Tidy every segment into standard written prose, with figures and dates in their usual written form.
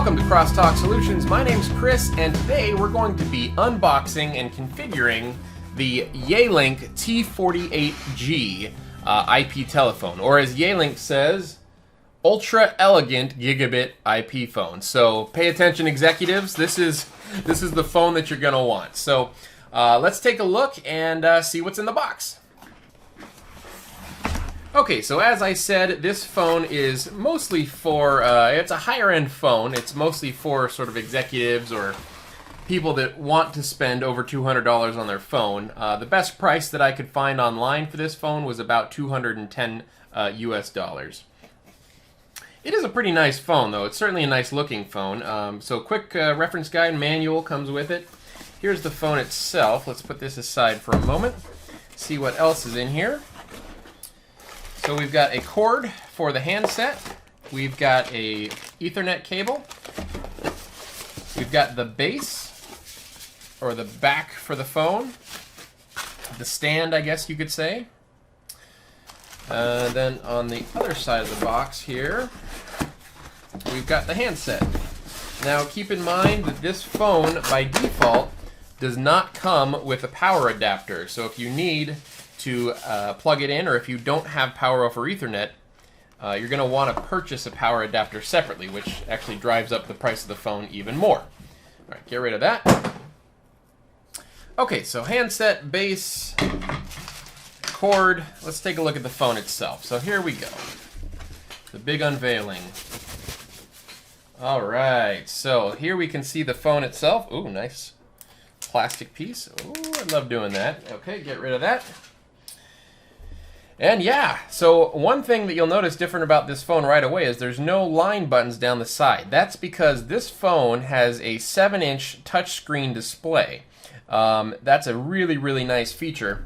Welcome to Crosstalk Solutions. My name's Chris, and today we're going to be unboxing and configuring the Yealink T48G IP telephone, or as Yealink says, ultra elegant gigabit IP phone. So pay attention, executives. This is the phone that you're going to want. So let's take a look and see what's in the box. Okay, so as I said, this phone is mostly for, it's a higher end phone. It's mostly for sort of executives or people that want to spend over $200 on their phone. The best price that I could find online for this phone was about $210 US. It is a pretty nice phone though. It's certainly a nice looking phone. So quick reference guide manual comes with it. Here's the phone itself. Let's put this aside for a moment. See what else is in here. So we've got a cord for the handset. We've got a Ethernet cable. We've got the base, or the back for the phone. The stand, I guess you could say. Then on the other side of the box here, we've got the handset. Now keep in mind that this phone, by default, does not come with a power adapter. So if you need to plug it in, or if you don't have power over Ethernet, you're going to want to purchase a power adapter separately, which actually drives up the price of the phone even more. All right, get rid of that. Okay, so handset, base, cord. Let's take a look at the phone itself. So here we go. The big unveiling. All right, so here we can see the phone itself. Ooh, nice plastic piece. Ooh, I love doing that. Okay, get rid of that. And yeah, so one thing that you'll notice different about this phone right away is there's no line buttons down the side. That's because this phone has a 7-inch touchscreen display. That's a really, really nice feature.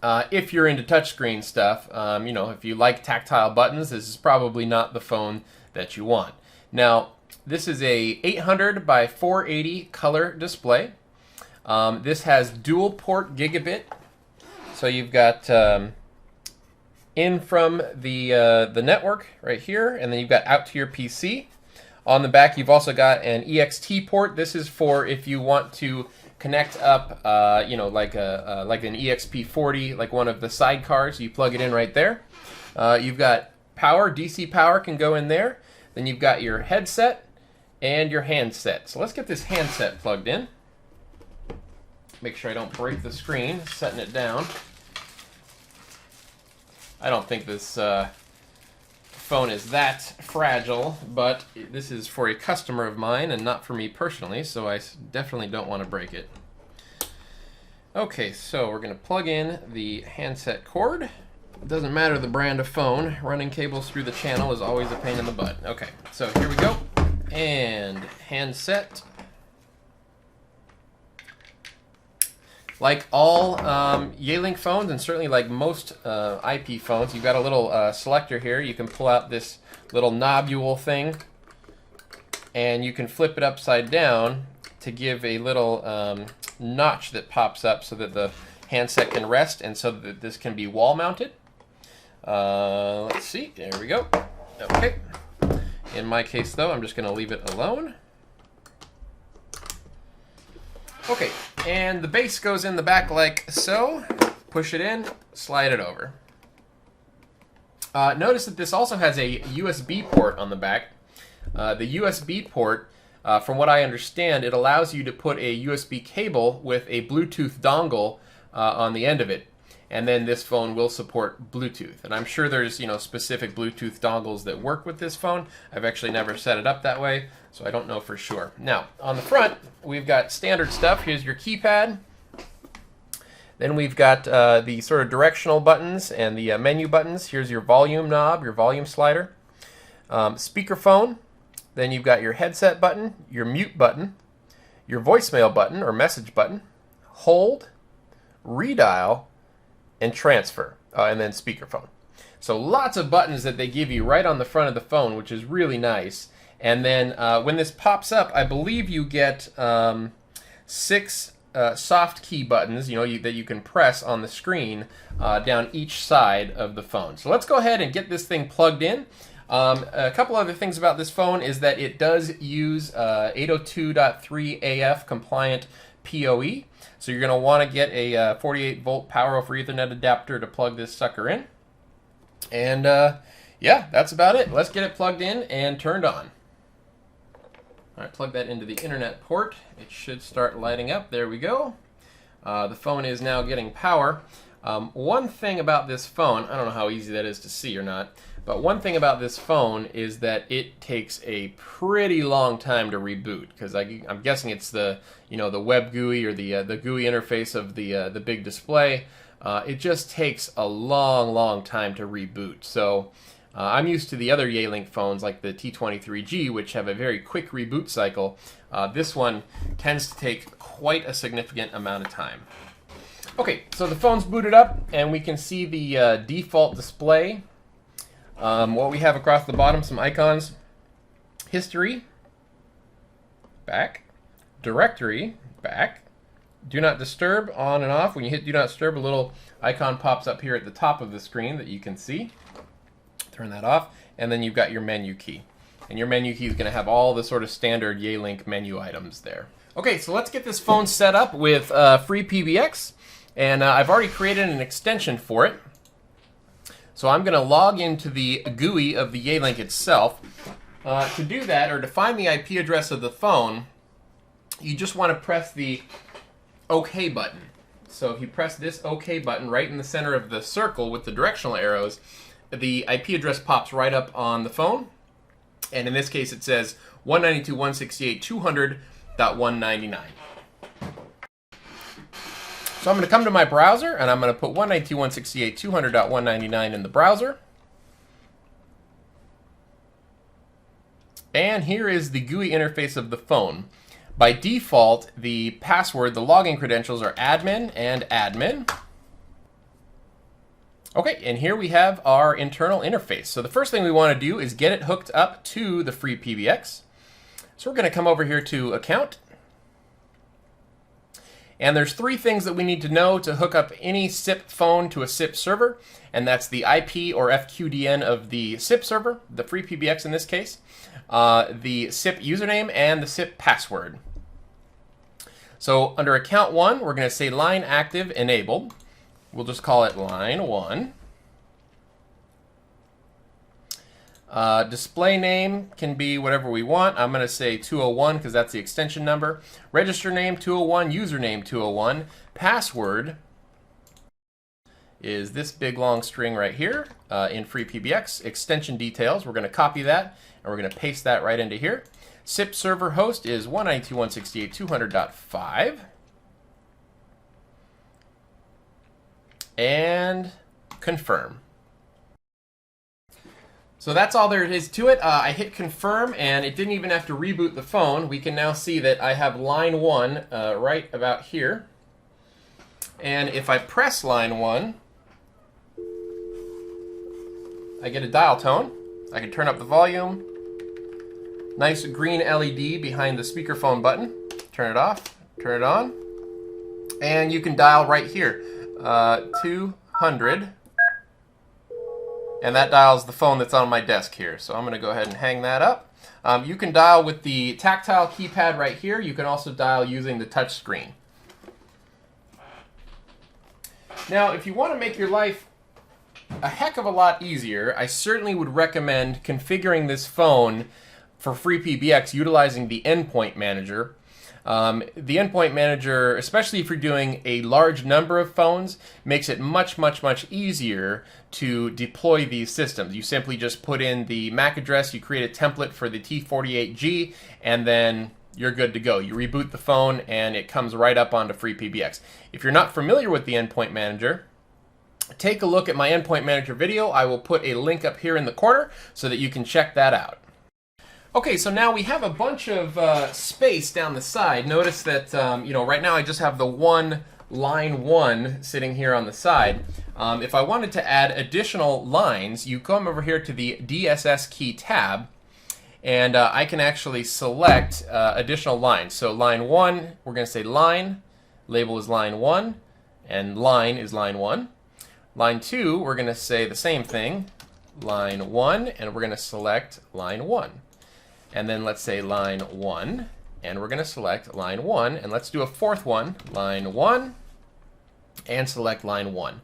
If you're into touchscreen stuff, you know, if you like tactile buttons, this is probably not the phone that you want. Now, this is a 800 by 480 color display. This has dual port gigabit. So you've got in from the network right here, and then you've got out to your PC. On the back, you've also got an EXT port. This is for if you want to connect up, you know, like an EXP40, like one of the sidecars. You plug it in right there. You've got power, DC power can go in there. Then you've got your headset and your handset. So let's get this handset plugged in. Make sure I don't break the screen, setting it down. I don't think this phone is that fragile, but this is for a customer of mine and not for me personally, so I definitely don't want to break it. Okay, so we're going to plug in the handset cord. It doesn't matter the brand of phone, running cables through the channel is always a pain in the butt. Okay, so here we go. And handset. Like all Yealink phones, and certainly like most IP phones, you've got a little selector here. You can pull out this little knobule thing, and you can flip it upside down to give a little notch that pops up so that the handset can rest, and so that this can be wall mounted. Let's see, there we go. Okay. In my case though, I'm just going to leave it alone. Okay, and the base goes in the back like so. Push it in, slide it over. Notice that this also has a USB port on the back. The USB port, from what I understand, it allows you to put a USB cable with a Bluetooth dongle on the end of it. And then this phone will support Bluetooth. And I'm sure there's, you know, specific Bluetooth dongles that work with this phone. I've actually never set it up that way, so I don't know for sure. Now, on the front, we've got standard stuff. Here's your keypad. Then we've got the sort of directional buttons and the menu buttons. Here's your volume knob, your volume slider. Speakerphone. Then you've got your headset button, your mute button, your voicemail button or message button, hold, redial, and transfer, and then speakerphone. So lots of buttons that they give you right on the front of the phone, which is really nice. And then when this pops up, I believe you get 6 soft key buttons, you know, that you can press on the screen down each side of the phone. So let's go ahead and get this thing plugged in. A couple other things about this phone is that it does use 802.3 AF compliant PoE. So you're going to want to get a 48 volt power over Ethernet adapter to plug this sucker in. And yeah, that's about it. Let's get it plugged in and turned on. All right, plug that into the internet port. It should start lighting up. There we go. The phone is now getting power. One thing about this phone, I don't know how easy that is to see or not, but one thing about this phone is that it takes a pretty long time to reboot, because I'm guessing it's the the web GUI or the GUI interface of the big display. It just takes a long time to reboot. So I'm used to the other Yealink phones like the T48G, which have a very quick reboot cycle. This one tends to take quite a significant amount of time. Okay, so the phone's booted up, and we can see the default display. What we have across the bottom, some icons. History, back. Directory, back. Do not disturb, on and off. When you hit do not disturb, a little icon pops up here at the top of the screen that you can see. Turn that off, and then you've got your menu key. And your menu key is going to have all the sort of standard Yealink menu items there. Okay, so let's get this phone set up with FreePBX. And I've already created an extension for it. So I'm going to log into the GUI of the Yealink itself. To do that, or to find the IP address of the phone, you just want to press the OK button. So if you press this OK button right in the center of the circle with the directional arrows, the IP address pops right up on the phone. And in this case, it says 192.168.200.199. So I'm going to come to my browser, and I'm going to put 192.168.200.199 in the browser. And here is the GUI interface of the phone. By default, the password, the login credentials are admin and admin. Okay, and here we have our internal interface. So the first thing we want to do is get it hooked up to the FreePBX. So we're going to come over here to Account. And there's three things that we need to know to hook up any SIP phone to a SIP server, and that's the IP or FQDN of the SIP server, the FreePBX in this case, the SIP username, and the SIP password. So under Account 1, we're going to say line active enabled. We'll just call it line 1. Display name can be whatever we want. I'm going to say 201 because that's the extension number. Register name 201, username 201. Password is this big long string right here in FreePBX. Extension details, we're going to copy that and we're going to paste that right into here. SIP server host is 192.168.200.5. And confirm. So that's all there is to it. I hit confirm, and it didn't even have to reboot the phone. We can now see that I have line 1 right about here. And if I press line 1, I get a dial tone. I can turn up the volume. Nice green LED behind the speakerphone button. Turn it off, turn it on. And you can dial right here, 200. And that dials the phone that's on my desk here. So I'm going to go ahead and hang that up. You can dial with the tactile keypad right here. You can also dial using the touch screen. Now, if you want to make your life a heck of a lot easier, I certainly would recommend configuring this phone for FreePBX utilizing the Endpoint Manager. The Endpoint Manager, especially if you're doing a large number of phones, makes it much easier to deploy these systems. You simply just put in the MAC address, you create a template for the T48G, and then you're good to go. You reboot the phone and it comes right up onto FreePBX. If you're not familiar with the Endpoint Manager, take a look at my Endpoint Manager video. I will put a link up here in the corner so that you can check that out. Okay, so now we have a bunch of space down the side. Notice that right now I just have the line 1 sitting here on the side. If I wanted to add additional lines, you come over here to the DSS key tab, and I can actually select additional lines. So line 1, we're going to say line, label is line 1, and line is line 1. Line 2, we're going to say the same thing, line 1, and we're going to select line 1. And then let's say line 1, and we're going to select line 1, and let's do a fourth one, line 1, and select line 1.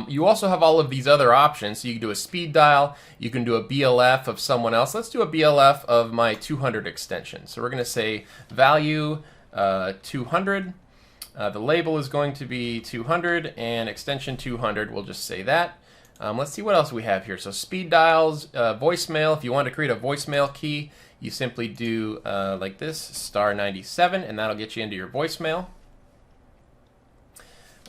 You also have all of these other options, so you can do a speed dial, you can do a BLF of someone else. Let's do a BLF of my 200 extension. So we're going to say value 200, the label is going to be 200, and extension 200, we'll just say that. Let's see what else we have here. So speed dials, voicemail, if you want to create a voicemail key, you simply do like this, star 97, and that'll get you into your voicemail.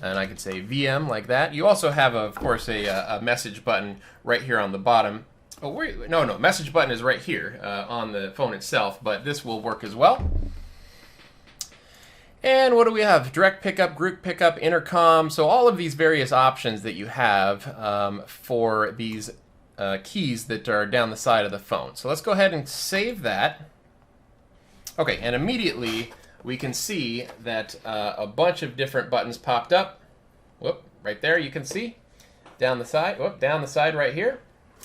And I could say VM like that. You also have, of course, a message button right here on the bottom. Oh, wait, no, message button is right here on the phone itself, but this will work as well. And what do we have? Direct pickup, group pickup, intercom. So all of these various options that you have for these keys that are down the side of the phone. So let's go ahead and save that. Okay, and immediately we can see that a bunch of different buttons popped up. Whoop, right there you can see. Down the side, whoop, down the side right here.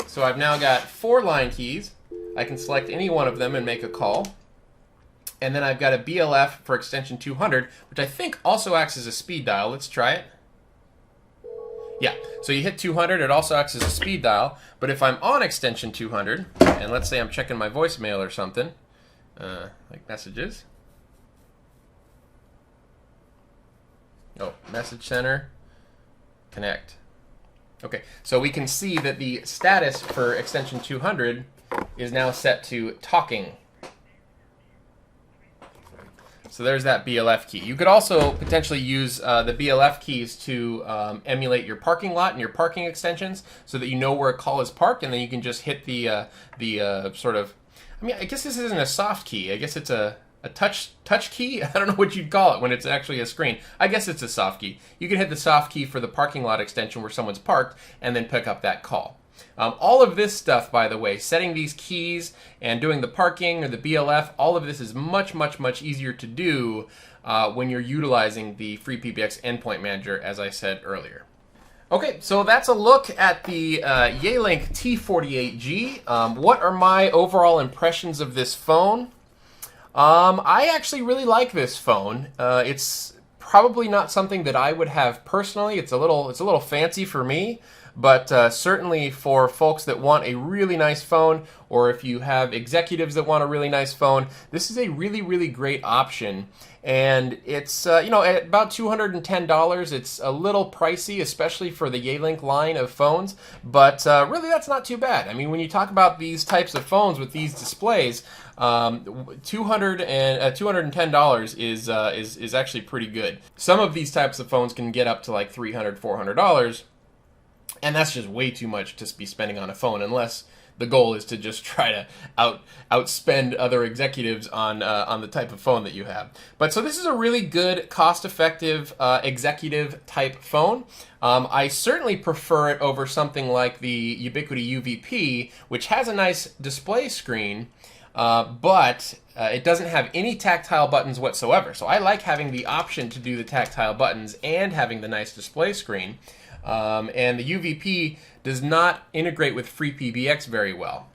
So I've now got 4 line keys. I can select any one of them and make a call. And then I've got a BLF for extension 200, which I think also acts as a speed dial. Let's try it. Yeah, so you hit 200, it also acts as a speed dial. But if I'm on extension 200, and let's say I'm checking my voicemail or something, like messages. Oh, message center, connect. Okay, so we can see that the status for extension 200 is now set to talking. So there's that BLF key. You could also potentially use the BLF keys to emulate your parking lot and your parking extensions so that you know where a call is parked, and then you can just hit the sort of, I mean, I guess this isn't a soft key. I guess it's a touch key. I don't know what you'd call it when it's actually a screen. I guess it's a soft key. You can hit the soft key for the parking lot extension where someone's parked and then pick up that call. All of this stuff, by the way, setting these keys and doing the parking or the BLF, all of this is much, much, much easier to do when you're utilizing the FreePBX Endpoint Manager, as I said earlier. Okay, so that's a look at the Yealink T48G. What are my overall impressions of this phone? I actually really like this phone. It's probably not something that I would have personally. It's a little fancy for me, but certainly for folks that want a really nice phone, or if you have executives that want a really nice phone, this is a really, really great option. And it's you know, at about $210. It's a little pricey, especially for the Yealink line of phones, but really that's not too bad. I mean, when you talk about these types of phones with these displays, $210 is actually pretty good. Some of these types of phones can get up to like $300, $400, and that's just way too much to be spending on a phone, unless the goal is to just try to outspend other executives on the type of phone that you have. But so this is a really good, cost-effective executive type phone. I certainly prefer it over something like the Ubiquiti UVP, which has a nice display screen, but it doesn't have any tactile buttons whatsoever. So I like having the option to do the tactile buttons and having the nice display screen. And the UVP does not integrate with FreePBX very well.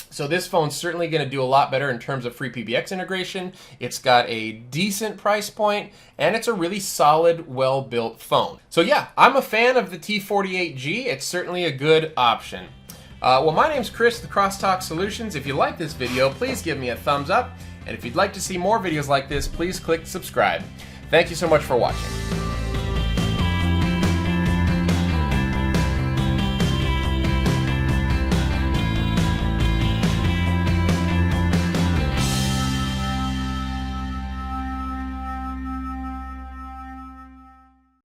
So this phone's certainly going to do a lot better in terms of FreePBX integration. It's got a decent price point, and it's a really solid, well-built phone. So yeah, I'm a fan of the T48G. It's certainly a good option. Well, my name's Chris with Crosstalk Solutions. If you like this video, please give me a thumbs up. And if you'd like to see more videos like this, please click subscribe. Thank you so much for watching.